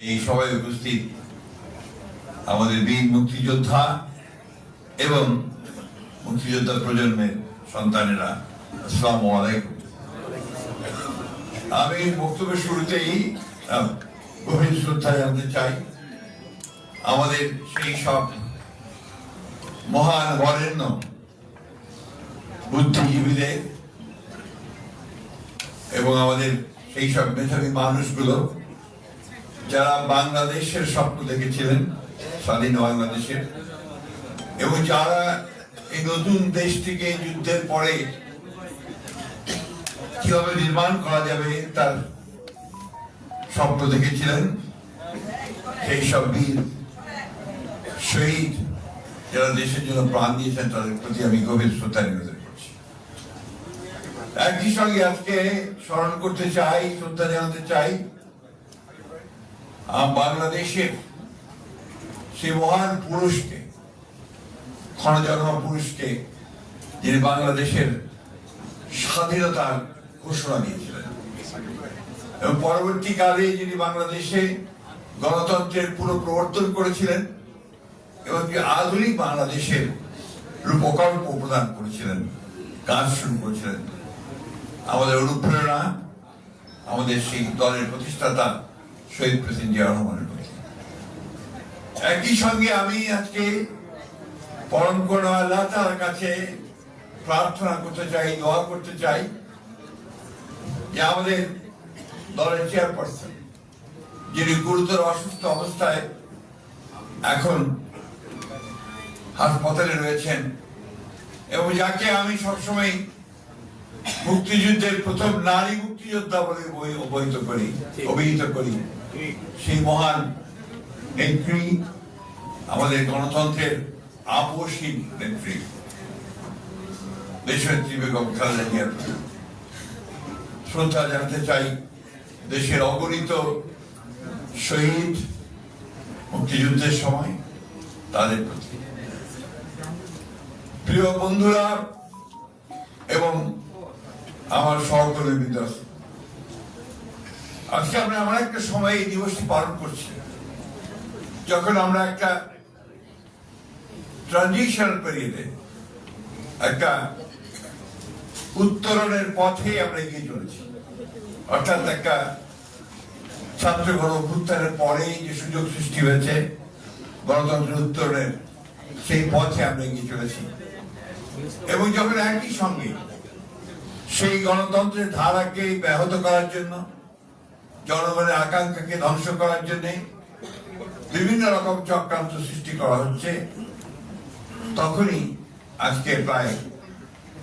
এই সভায় উপস্থিত আমাদের বীর মুক্তিযোদ্ধা এবং মুক্তিযোদ্ধা প্রজন্মের সন্তানেরা, আসসালামু আলাইকুম। আমি বক্তব্যের শুরুতেই গভীর শ্রদ্ধা জানাতে চাই আমাদের সেই সব মহান বরেণ্য বুদ্ধিজীবীদের এবং আমাদের সেই সব মেধাবী মানুষগুলো যারা বাংলাদেশের স্বপ্ন দেখেছিলেন, স্বাধীন বাংলাদেশের, এবং যারা এই নতুন দেশটিকে যুদ্ধের পরে কিভাবে নির্মাণ করা যাবে তার স্বপ্ন দেখেছিলেন। সেই সব বীর শহীদ যারা দেশের জন্য প্রাণ দিয়েছেন তাদের প্রতি আমি গভীর শ্রদ্ধা নিবেদন করছি। একই সঙ্গে আজকে স্মরণ করতে চাই, শ্রদ্ধা জানাতে চাই বাংলাদেশের সেই মহান পুরুষকে, ক্ষণজন্মা পুরুষকে, যিনি বাংলাদেশের স্বাধীনতার ঘোষণা দিয়েছিলেন এবং পরবর্তীকালে যিনি বাংলাদেশে গণতন্ত্রের পুরো প্রবর্তন করেছিলেন এবং আধুনিক বাংলাদেশের রূপকল্প প্রদান করেছিলেন, কাজ শুরু করেছিলেন। আমাদের অনুপ্রেরণা আমাদের সেই দলের প্রতিষ্ঠাতা শহীদ প্রেসিডেন্ট জিয়া রহমানের প্রতি। একই সঙ্গে আমি আজকে পরম করুণা আল্লাহ তাআলার কাছে প্রার্থনা করতে চাই, দোয়া করতে চাই যে আমাদের দলের চেয়ারপারসন, যিনি গুরুতর অসুস্থ অবস্থায় এখন হাসপাতালে রয়েছেন এবং যাকে আমি সবসময় মুক্তিযুদ্ধের প্রথম নারী মুক্তিযোদ্ধা বলে অভিহিত করি, সেই মহান নেত্রী, আমাদের গণতন্ত্রের আপসহীন নেত্রী দেশনেত্রী বেগম খালেদা জিয়ার শ্রদ্ধা জানাতে চাই। দেশের অগণিত শহীদ মুক্তিযুদ্ধের সময় তাদের প্রতি। প্রিয় বন্ধুরা এবং আমার সহকর্মীবৃন্দ, আজকে আমরা এমন একটা সময় এই দিবসটি পালন করছি যখন আমরা একটা ট্রানজিশন পিরিয়ডে, একটা উত্তরণের পথে আমরা এগিয়ে চলেছি। অর্থাৎ একটা ছাত্র গণ অভ্যুত্থানের পরেই যে সুযোগ সৃষ্টি হয়েছে গণতন্ত্রের উত্তরণের, সেই পথে আমরা এগিয়ে চলেছি এবং যখন একই সঙ্গে সেই গণতন্ত্রের ধারাকে ব্যাহত করার জন্য, জনগণের আকাঙ্ক্ষাকে ধ্বংস করার জন্য বিভিন্ন রকম চক্রান্ত সৃষ্টি করা হচ্ছে, তখনই আজকে প্রায়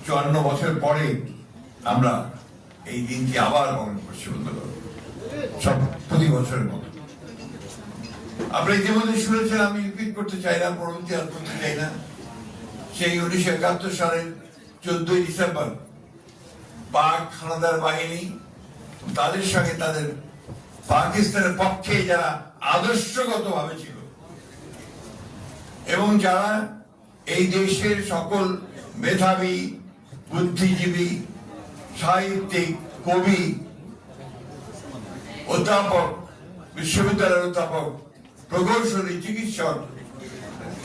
54 বছর পরে আমরা এই দিনটি আবার পালন করছি। সব প্রতি বছরের মতো আমরা ইতিমধ্যে শুনেছেন, আমি রিপিট করতে চাই না, পরবর্তী আর করতে চাই না। সেই 1971 সালের 14ই ডিসেম্বর পাক হানাদার বাহিনী তাদের সঙ্গে তাদের পাকিস্তানের পক্ষে যারা আদর্শগত ভাবে ছিল এবং যারা এই দেশের সকল মেধাবী, বুদ্ধিজীবী, সাহিত্যিক, কবি, অধ্যাপক, বিশ্ববিদ্যালয়ের অধ্যাপক, প্রকৌশলী, চিকিৎসক,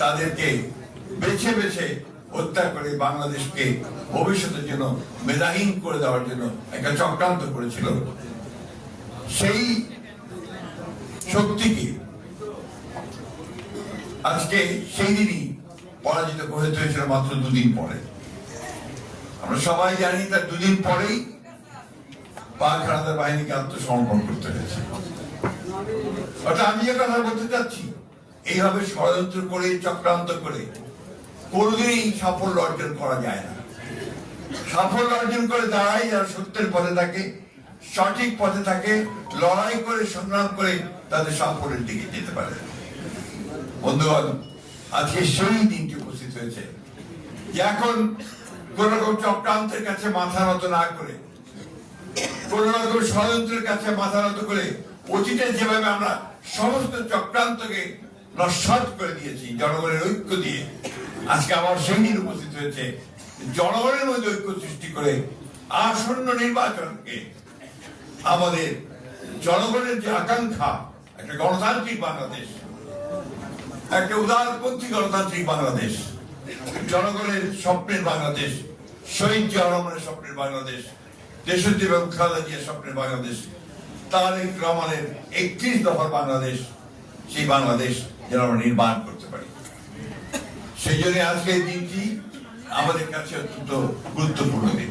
তাদেরকে বেছে বেছে হত্যা করে বাংলাদেশকে ভবিষ্যতের জন্য মেধাহীন করে দেওয়ার জন্য একটা চক্রান্ত করেছিল। সেই শক্তিকে আজকে সেই দিনই পরাজিত করতে হয়েছিল, মাত্র 2 দিন পরে। আমরা সবাই জানি তার 2 দিন পরেই পাক হানাদার বাহিনীকে আত্মসমর্পণ করতে হয়েছে। অর্থাৎ আমি যে কথা বলতে চাচ্ছি, এইভাবে ষড়যন্ত্র করে, চক্রান্ত করে কোনদিনই সাফল্য অর্জন করা যায় না। সাফল্য অর্জন করে দাঁড়ায় যারা সত্যের পথে থাকে, সঠিক পথে থাকে, লড়াই করে, সংগ্রাম করে তাদের সাফল্যের দিকে যেতে পারে। বন্ধুগণ, আজকে সেই দিনটি উপস্থিত হয়েছে যে এখন কোন রকম চক্রান্তের কাছে মাথা নত না করে, কোন রকম ষড়যন্ত্রের কাছে মাথা নত করে, অতীতে যেভাবে আমরা সমস্ত চক্রান্তকে নস্যাৎ করে দিয়েছি জনগণের ঐক্য দিয়ে, আজকে আবার সেই দিন উপস্থিত হয়েছে জনগণের মধ্যে ঐক্য সৃষ্টি করে আসন্ন নির্বাচনকে আমাদের জনগণের যে আকাঙ্ক্ষা, একটা গণতান্ত্রিক বাংলাদেশ, একটা উদারপন্থী গণতান্ত্রিক বাংলাদেশ, জনগণের স্বপ্নের বাংলাদেশ, শহীদ জিয়াউর রহমানের স্বপ্নের বাংলাদেশ, দেশনেত্রী বেগম খালেদা জিয়ার স্বপ্নের বাংলাদেশ, তারেক রহমানের 31 দফার বাংলাদেশ, সেই বাংলাদেশ যেন আমরা নির্মাণ করতে পারি। সেই জন্য আজকে এই দিনটি আমাদের কাছে অত্যন্ত গুরুত্বপূর্ণ দিন।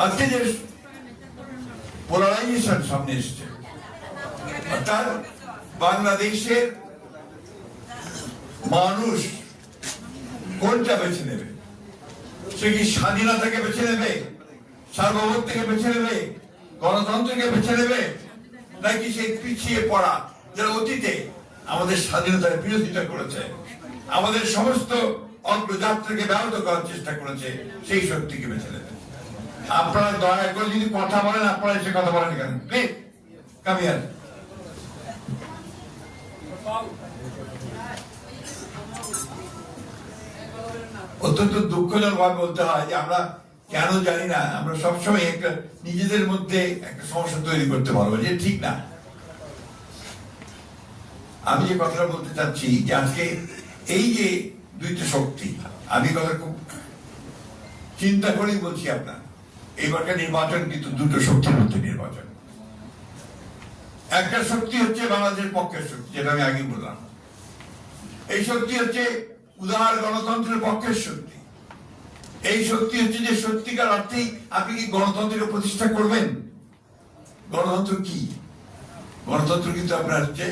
আজকে যে পোলারাইজেশন সামনে এসছে, অর্থাৎ বাংলাদেশের মানুষ কোনটা বেছে নেবে? সে কি স্বাধীনতাকে বেছে নেবে, সার্বভৌমত্বকে বেছে নেবে, গণতন্ত্রকে বেছে নেবে, নাকি সেই পিছিয়ে পড়া যারা অতীতে আমাদের স্বাধীনতার বিরোধিতা করেছে, আমাদের সমস্ত অগ্রযাত্রাকে ব্যাহত করার চেষ্টা করেছে, সেই শক্তিকে বেছে নেবে? আপনারা দয়া করে যদি কথা বলেন, আপনারা এসে কথা বলেন কেন? Please come here. অত্যন্ত দুঃখজনক ভাবে বলতে হয় যে আমরা কেন জানি না, আমরা সবসময় একটা নিজেদের মধ্যে একটা সমস্যা তৈরি করতে পারবো, যে ঠিক না। আমি যে কথাটা বলতে চাচ্ছি যে আজকে এই যে দুইটা শক্তি, আমি কথা খুব চিন্তা করেই বলছি আপনার, এইবারকার নির্বাচন কিন্তু দুটো শক্তির মধ্যে নির্বাচন। একটা শক্তি হচ্ছে বাংলাদেশের পক্ষের শক্তি, যেটা আমি আগে বললাম। এই শক্তি হচ্ছে উদার গণতন্ত্রের পক্ষের শক্তি। এই শক্তি হচ্ছে যে সত্যিকার অর্থেই আপনি কি গণতন্ত্রের প্রতিষ্ঠা করবেন? গণতন্ত্র কি? গণতন্ত্র কিন্তু আপনার হচ্ছে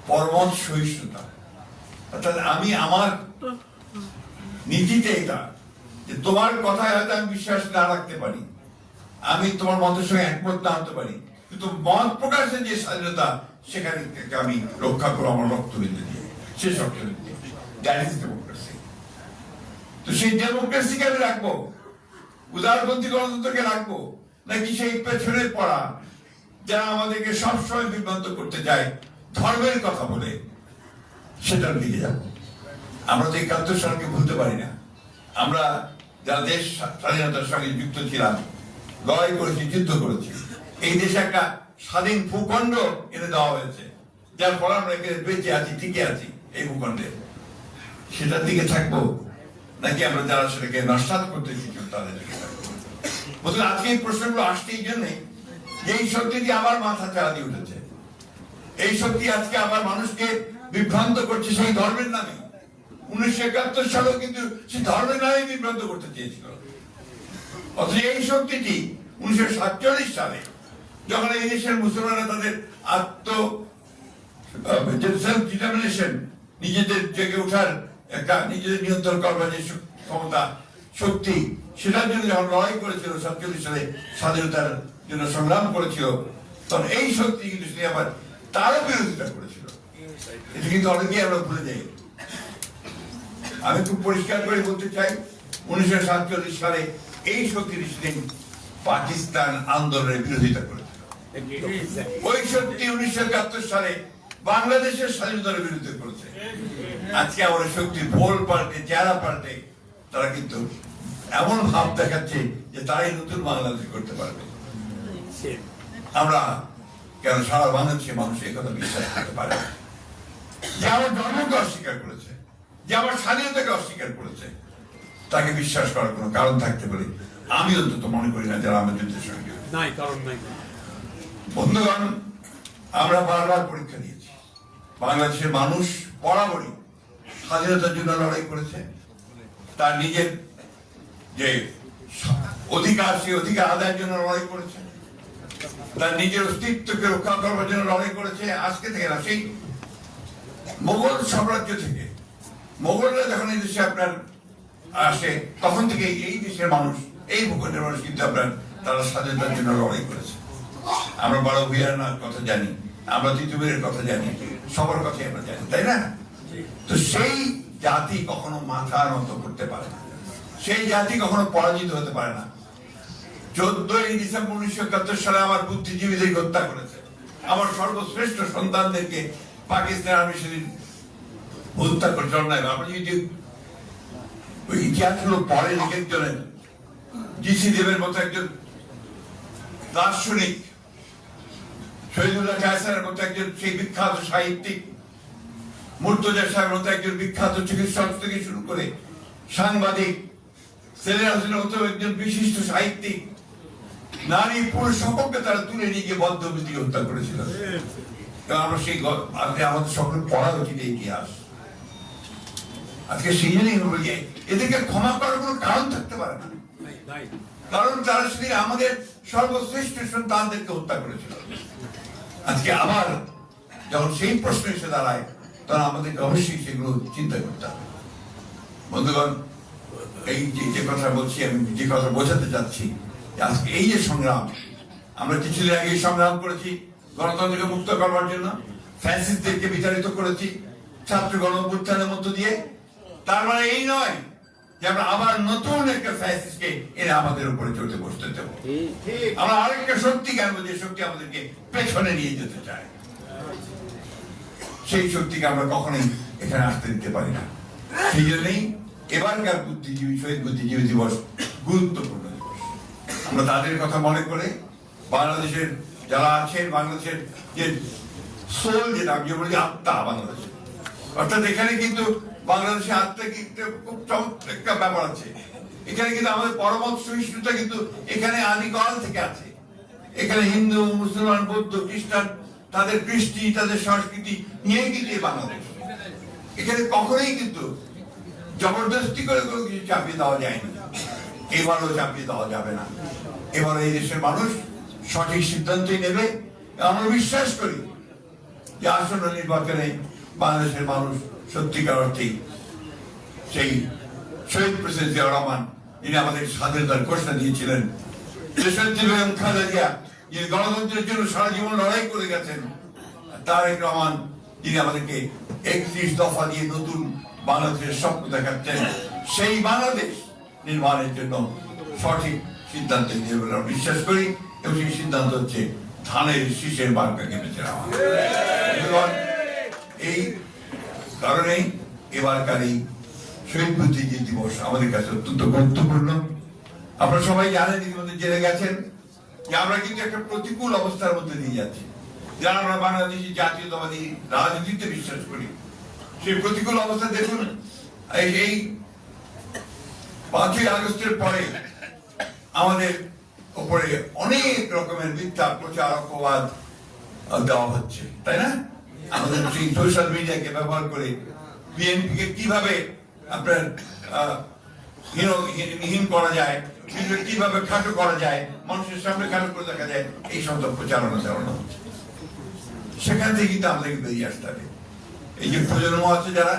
পরমত সহিষ্ণুতা, অর্থাৎ আমি আমার নীতিতে এটা যে তোমার কথায় হয়তো আমি বিশ্বাস না রাখতে পারি, আমি তোমার মতের সঙ্গে একমত না হতে পারি, কিন্তু মত প্রকাশের যে স্বাধীনতা, সেখানে আমি রক্ষা করবো আমার রক্তবিন্দু দিয়ে, সে শক্তবিন্দু দিয়ে। That is democracy. তো সেই ডেমোক্রেসিকে আমি রাখবো, উদারপন্থী গণতন্ত্রকে রাখবো, নাকি সেই পেছনের পড়া যারা আমাদেরকে সবসময় বিভ্রান্ত করতে চায় ধর্মের কথা বলে, সেটার দিকে যাবো? আমরা তো 71 সালকে ভুলতে পারি না। আমরা যারা দেশ স্বাধীনতার সঙ্গে যুক্ত ছিলাম, লড়াই করেছি, যুদ্ধ করেছি, এই দেশে একটা স্বাধীন ভূখণ্ড এনে দেওয়া হয়েছে, যার ফলে আমরা এখানে বেঁচে আছি, টিকে আছি এই ভূখণ্ডে। সেটার দিকে থাকবো, নাকি আমরা যারা সেটাকে নস্বাত করতে শিখি তাদের দিকে থাকবো? বলতে আজকে এই প্রশ্নগুলো আসছে এই জন্যে, এই শক্তিটি আবার মাথা চাড়া দিয়ে উঠেছে। এই শক্তি আজকে আবার মানুষকে বিভ্রান্ত করছে সেই ধর্মের নামে। 1971 সালেও কিন্তু সেই ধর্মের নামে বিভ্রান্ত করতে চেয়েছিল। অথচ এই শক্তিটি 1947 সালে যখন এই দেশের মুসলমানরা তাদের সেলফ ডিটারমিনেশন, নিজেদের জেগে ওঠার, নিজেদের নিয়ন্ত্রণ করবার যে ক্ষমতা, শক্তি, সেটার জন্য যখন লড়াই করেছিল, 47 সালে স্বাধীনতার জন্য সংগ্রাম করেছিল, তখন এই শক্তি কিন্তু সে আবার তারও বিরোধিতা করেছিল। এটা কিন্তু অনেকেই আমরা ভুলে যাই। আমি খুব পরিষ্কার করে বলতে চাই, 1947 সালে এই শক্তির সেদিন পাকিস্তান আন্দোলনের বিরোধিতা করেছিল। ওই শক্তি 1971 সালে বাংলাদেশের স্বাধীনতার বিরুদ্ধে করেছে। আজকে আমার শক্তি ভোল পাল্টে, চেহারা পাল্টে, তারা কিন্তু এমন ভাব দেখাচ্ছে যে তারাই নতুন বাংলাদেশ করতে পারবে। আমরা কেন সারা বাংলাদেশের মানুষ এই কথা বিশ্বাস করতে পারে না? যে আমার ধর্মকে অস্বীকার করেছে, যে আমার স্বাধীনতাকে অস্বীকার করেছে, তাকে বিশ্বাস করার কোনো কারণ থাকতে পারে আমি অন্তত মনে করি না, যারা আমাদের দেশের সঙ্গে নাই কারণ নাই। বন্ধুগণ, আমরা বারবার পরীক্ষা দিয়েছি, বাংলাদেশের মানুষ বরাবরই স্বাধীনতার জন্য লড়াই করেছে, তার নিজের যে অধিকার, সেই অধিকার আদায়ের জন্য লড়াই করেছে, তার নিজের অস্তিত্বকে রক্ষা করবার জন্য লড়াই করেছে। আজকে থেকে না, সেই মোগল সাম্রাজ্য থেকে, মোগলরা যখন এই দেশে আপনার আসে, তখন থেকে এই দেশের মানুষ, এই ভূখণ্ডের মানুষ কিন্তু আপনার তারা স্বাধীনতার জন্য লড়াই করেছে। আমরা বড় বিহারের কথা জানি, আমরা তিতুমিরের কথা জানি, সবার কথাই আমরা জানি, তাই না? তো সেই জাতি কখনো মাথা নত করতে পারে না, সেই জাতি কখনো পরাজিত হতে পারে না। 14ই ডিসেম্বর 1971 সালে আমার বুদ্ধিজীবীদের হত্যা করেছে, আমার সর্বশ্রেষ্ঠ সন্তানদেরকে পাকিস্তান আর্মি সেদিন হত্যা করেছে অন্যায়। আপনি যদি ওই ইতিহাসগুলো পরে লিখে চলেন, জি.সি. দেবের মতো একজন দার্শনিক শহীদুল্লাহ কায়সারের মতো একজন সেই বিখ্যাত সাহিত্যিক, মুর্তজা সাহেবের মতো একজন বিখ্যাত চিকিৎসক থেকে শুরু করে সাংবাদিক, সেলিনা হোসেনের মতো একজন বিশিষ্ট সাহিত্যিক, নারী পুরুষ সকলকে তারা তুলে নিয়ে গিয়ে বদ্ধবিধি হত্যা করেছিল। আমরা সেই আমাদের সকলে পড়া উচিত ইতিহাস। আজকে সেই জন্যই বলি এদেরকে ক্ষমা করার কোনো কারণ থাকতে পারে না, কারণ তারা সেদিন আমাদের সর্বশ্রেষ্ঠ সন্তানদেরকে হত্যা করেছিল। আজকে আবার যখন সেই প্রশ্ন এসে দাঁড়ায় তখন আমাদেরকে অবশ্যই সেগুলো চিন্তা করতে হবে। বন্ধুগণ, এই যে কথা বলছি, আমি যে কথা বোঝাতে চাচ্ছি, আজকে এই যে সংগ্রাম, আমরা কিছুদিন আগে সংগ্রাম করেছি গণতন্ত্রকে মুক্ত করবার জন্য, ফ্যাসিস্টদেরকে বিতাড়িত করেছি ছাত্র গণ-অভ্যুত্থানের মধ্য দিয়ে। তার মানে এই নয় যে আমরা আবার নতুন একটা ফ্যাসিস্টকে এনে আমাদের উপরে চলতে বসতে দেবো। আমরা আরেকটা শক্তি কেন, যে শক্তি আমাদেরকে পেছনে নিয়ে যেতে চায়, সেই শক্তিকে আমরা কখনোই এখানে আসতে দিতে পারি না। সেই জন্যই এবারকার বুদ্ধিজীবী শহীদ বুদ্ধিজীবী দিবস গুরুত্বপূর্ণ দিবস। আমরা তাদের কথা মনে করে বাংলাদেশের যারা আছেন, বাংলাদেশের যে সোল, যেটা আমি বলি আত্মা বাংলাদেশের, অর্থাৎ এখানে কিন্তু বাংলাদেশের আত্মা কিন্তু খুব চমৎকার একটা ব্যাপার আছে। এখানে কিন্তু আমাদের পরমত সহিষ্ণুতা কিন্তু এখানে আদিকাল থেকে আছে। এখানে হিন্দু, মুসলমান, বৌদ্ধ, খ্রিস্টান, তাদের কৃষ্টি, তাদের সংস্কৃতি নিয়ে কিন্তু এই বাংলাদেশ। এখানে কখনোই কিন্তু জবরদস্তি করে কোনো কিছু চাপিয়ে দেওয়া যায়নি, এবারও চাপিয়ে দেওয়া যাবে না। এবার এই দেশের মানুষ সঠিক সিদ্ধান্তই নেবে। আমরা বিশ্বাস করি যে আসন্ন নির্বাচনে বাংলাদেশের মানুষ সত্যিকার অর্থেই সেই শহীদ প্রেসিডেন্ট জিয়াউর রহমান, যিনি আমাদের স্বাধীনতার ঘোষণা দিয়েছিলেন, দেশনেত্রী বেগম খালেদা জিয়া, যিনি গণতন্ত্রের জন্য সারা জীবন লড়াই করে গেছেন, তারেক রহমান, যিনি আমাদেরকে 31 দফা দিয়ে নতুন বাংলাদেশের স্বপ্ন দেখাচ্ছেন, সেই বাংলাদেশ নির্মাণের জন্য সঠিক সিদ্ধান্ত নিয়ে বলে আমরা বিশ্বাস করি। এবং সেই সিদ্ধান্ত হচ্ছে ধানের শীষের মার্কাকে বেছে নেওয়া। এই কারণেই এবারকার এই শহীদ বুদ্ধিজীবী দিবস আমাদের কাছে অত্যন্ত গুরুত্বপূর্ণ। আপনারা সবাই জানেন, ইতিমধ্যে জেনে গেছেন যে আমরা কিন্তু একটা প্রতিকূল অবস্থার মধ্যে দিয়ে যাচ্ছি। যারা আমরা বাংলাদেশি জাতীয়তাবাদী রাজনীতিতে বিশ্বাস করি, সেই প্রতিকূল অবস্থা দেখুন। এই 5ই আগস্টের পরে আমাদের উপরে অনেক রকমের মিথ্যা প্রচার অপবাদ দেওয়া হচ্ছে, তাই না? আমাদের সেই সোশ্যাল মিডিয়াকে ব্যবহার করে বিএনপিকে কিভাবে আপনার হীন করা যায়, কিভাবে খাটো করা যায়, মানুষের সামনে খাটো করে দেখা যায়, এই সমস্ত প্রচারণা চালানো হচ্ছে। সেখান থেকে কিন্তু আমাদেরকে বেরিয়ে আসতে হবে। এই যে প্রজন্ম আছে যারা,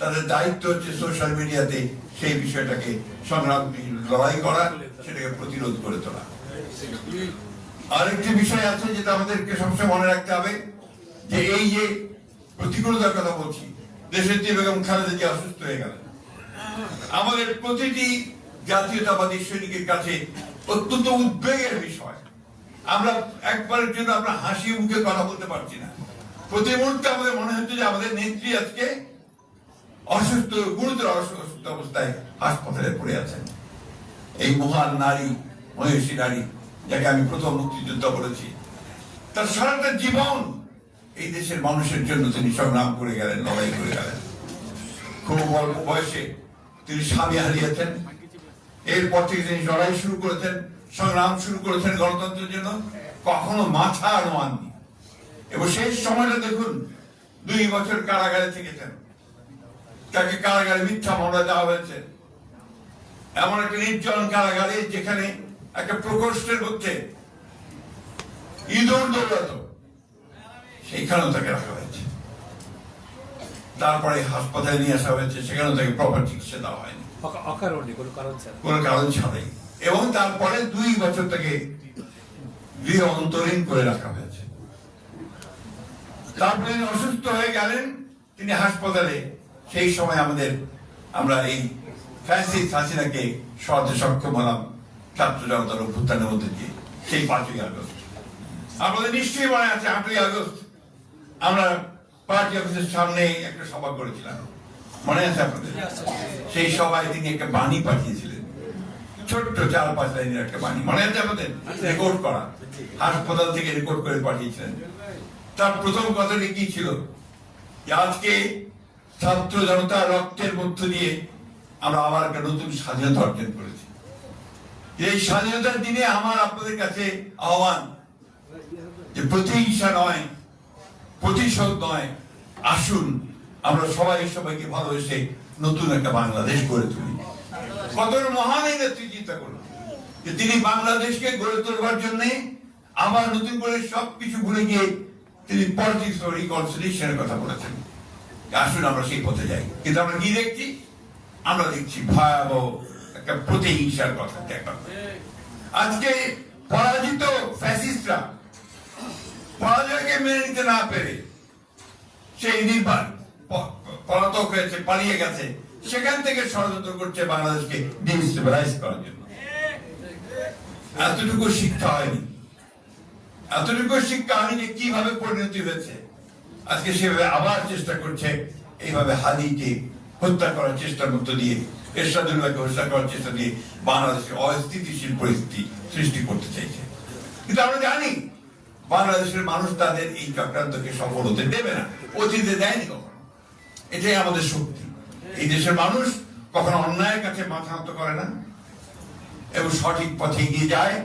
তাদের দায়িত্ব হচ্ছে সোশ্যাল মিডিয়াতে সেই বিষয়টাকে সংগ্রাম, লড়াই করা, সেটাকে প্রতিরোধ করে তোলা। আরেকটি বিষয় আছে যেটা আমাদেরকে সবসময় মনে রাখতে হবে, যে এই যে প্রতিকূলতার কথা বলছি, দেশনেত্রী বেগম খালেদা জিয়া অসুস্থ হয়ে গেলেন, আমাদের প্রতিটি জাতীয়তাবাদী সৈনিকের কাছে অত্যন্ত উদ্বেগের বিষয়। আমরা একবারের জন্য আমরা হাসি মুখে কথা বলতে পারছি না। প্রতি মুহূর্তে আমাদের মনে হচ্ছে যে আমাদের নেত্রী আজকে অসুস্থ, গুরুতর অসুস্থ অবস্থায় হাসপাতালে পড়ে আছেন। এই মহান নারী, মহিষী নারী, যাকে আমি প্রথম মুক্তিযোদ্ধা বলেছি, তার সারাটা জীবন এই দেশের মানুষের জন্য তিনি সংগ্রাম করে গেলেন, লড়াই করে গেলেন। খুব অল্প বয়সে তিনি স্বামী হারিয়েছেন। এরপর থেকে তিনি লড়াই শুরু করেছেন, সংগ্রাম শুরু করেছেন গণতন্ত্রের জন্য, কখনো মাথা নোয়াননি। এবং শেষ সময়টা দেখুন, 2 বছর কারাগারে থেকেছেন। তাকে কারাগারে মিথ্যা মামলা দেওয়া হয়েছে, এমন একটা নির্জন কারাগারে যেখানে একটা প্রকোষ্ঠের মধ্যে ইঁদুর দৌড়াতো, সেইখানেও তাকে রাখা হয়েছে। তারপরে হাসপাতালে নিয়ে আসা হয়েছে, সেখানেও তাকে প্রপার চিকিৎসা দেওয়া হয়নি, কোনো কারণ ছাড়াই। এবং তারপরে 2 বছর তাকে গৃহ অন্তরীণ করে রাখা হয়েছে। তারপরে তিনি অসুস্থ হয়ে গেলেন, তিনি হাসপাতালে। সেই সময় আমরা এই ফ্যাসিস্ট হাসিনাকে সরাতে সক্ষম হলাম ছাত্র জনতার অভ্যুত্থানের মধ্যে দিয়ে, সেই 5ই আগস্ট। আমাদের নিশ্চয়ই মনে আছে 8ই আগস্ট আমরা পার্টি অফিসের সামনে একটা সভা করেছিলাম, মনে আছে আপনাদের? সেই সভায় তিনি একটা বাণী পাঠিয়েছিলেন, ছোট্ট 4-5 লাইনের একটা বাণী মনে আছে আমাদের, রেকর্ড করা, হাসপাতাল থেকে রেকর্ড করে পাঠিয়েছিলেন। তার প্রথম কথাটি কি ছিল, যে আজকে ছাত্র জনতা রক্তের মধ্য দিয়ে আমরা আবার একটা নতুন স্বাধীনতা অর্জন করেছি। এই স্বাধীনতার দিনে আমার আপনাদের কাছে আহ্বান, যে প্রতিহিংসা নয়, প্রতিশোধ নয়, আসুন আমরা সবাই সবাইকে ভালোবেসে নতুন একটা বাংলাদেশ গড়ে তুলি। কত মহান এই নেত্রী চিন্তা করলেন যে তিনি বাংলাদেশকে গড়ে তোলবার জন্য আবার নতুন করে সবকিছু ভুলে গিয়ে তিনি পলিটিক্স ও রিকনসিলিয়েশনের কথা বলেছেন। আসুন আমরা সেই পথে যাই। কিন্তু আমরা কি দেখছি? আমরা দেখছি ভয়াবহ একটা প্রতিহিংসার কথা দেখা। আজকে পরাজিত ফ্যাসিস্টরা পরাজয়কে মেনে নিতে না পেরে সেই নির্বাণ পলাতক হয়েছে, পালিয়ে গেছে, সেখান থেকে ষড়যন্ত্র করছে বাংলাদেশকে ডিস্টেবিলাইজ করার জন্য। এতটুকু শিক্ষা হয়নি, এতটুকু শিক্ষা হয়নি যে কিভাবে পরিণতি হয়েছে। আজকে সেভাবে আবার চেষ্টা করছে, এইভাবে হাদিকে হত্যা করার চেষ্টার মধ্য দিয়ে, এরশাদুল্লাহকে হত্যা করার চেষ্টা দিয়ে বাংলাদেশের অস্থিতিশীল পরিস্থিতি সৃষ্টি করতে চাইছে। কিন্তু আমরা জানি বাংলাদেশের মানুষ তাদের এই চক্রান্তকে সফল হতে দেবে না, অতীতে দেয়নি কখনো। এটাই আমাদের শক্তি। এই দেশের মানুষ কখনো অন্যায়ের কাছে মাথা নত করে না এবং সঠিক পথে এগিয়ে যায়।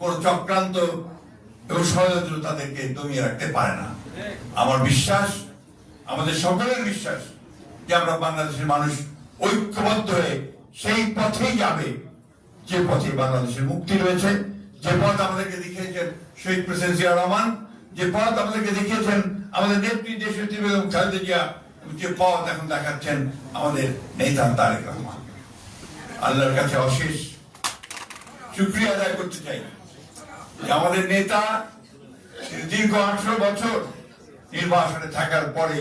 কোন চক্রান্ত এবং ষড়যন্ত্র তাদেরকে দমিয়ে রাখতে পারে না। আমার বিশ্বাস, আমাদের সকলের বিশ্বাস, যে আমরা বাংলাদেশের মানুষ ঐক্যবদ্ধ হয়ে সেই পথেই যাবে যে পথে বাংলাদেশের মুক্তি রয়েছে, যে পথ আমাদেরকে দেখিয়েছেন শহীদ প্রেসিডেন্ট জিয়া রহমান, যে পথ আমাদেরকে দেখিয়েছেন আমাদের নেত্রী দেশনেত্রী বেগম খালেদা জিয়া, যে পথ এখন দেখাচ্ছেন আমাদের নেতা তারেক রহমান। আল্লাহর কাছে অশেষ শুকরিয়া আদায় করতে চাই যে আমাদের নেতা দীর্ঘ 18 বছর নির্বাসনে থাকার পরে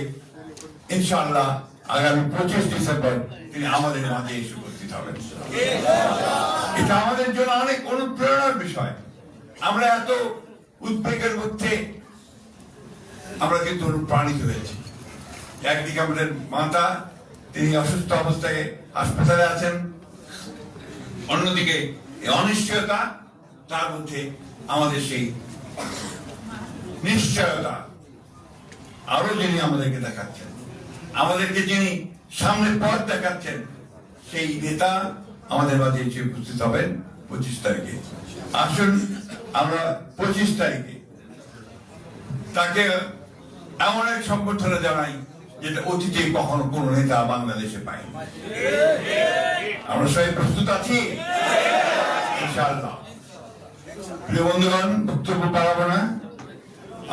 ইনশাআল্লাহ আগামী 25 ডিসেম্বর তিনি আমাদের মাঝে এসে উপস্থিত হবেন। এটা আমাদের জন্য অনেক অনুপ্রেরণার বিষয়। আমরা এত উদ্বেগের মধ্যে আমরা কিন্তু অনুপ্রাণিত হয়েছি। একদিকে আমাদের মাতা, তিনি অসুস্থ অবস্থায় হাসপাতালে আছেন, অন্যদিকে অনিশ্চয়তা, তার মধ্যে আমাদের সেই নিশ্চয়তা আরো যিনি আমাদেরকে দেখাচ্ছেন, আমাদেরকে যিনি সামনে পথ দেখাচ্ছেন, সেই নেতা আমাদের মাঝে এসে উপস্থিত হবেন 25 তারিখে। আসুন আমরা 25 তারিখে তাকে এমন এক সম্বর্ধনা জানাই যেটা অতীতে কখনো কোন নেতা বাংলাদেশে পায়নি। আমরা সবাই প্রস্তুত আছি ইনশাআল্লাহ। প্রিয় বন্ধুগণ, বক্তব্য বাড়াবো না।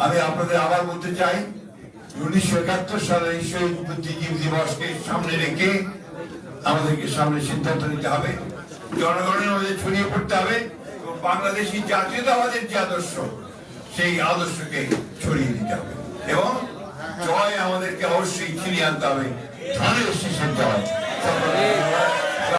আমি আপনাদের আবার বলতে চাই, 1971 সালের এই শহীদ বুদ্ধিজীবী দিবসকে সামনে রেখে আমাদেরকে সামনে সিদ্ধান্ত নিতে হবে, জনগণের মধ্যে ছড়িয়ে পড়তে হবে এবং বাংলাদেশি জাতীয়তাবাদের যে আদর্শ, সেই আদর্শকে ছড়িয়ে দিতে হবে এবং জয় আমাদেরকে অবশ্যই ছিনিয়ে আনতে হবে, ধানের শীষের জয়।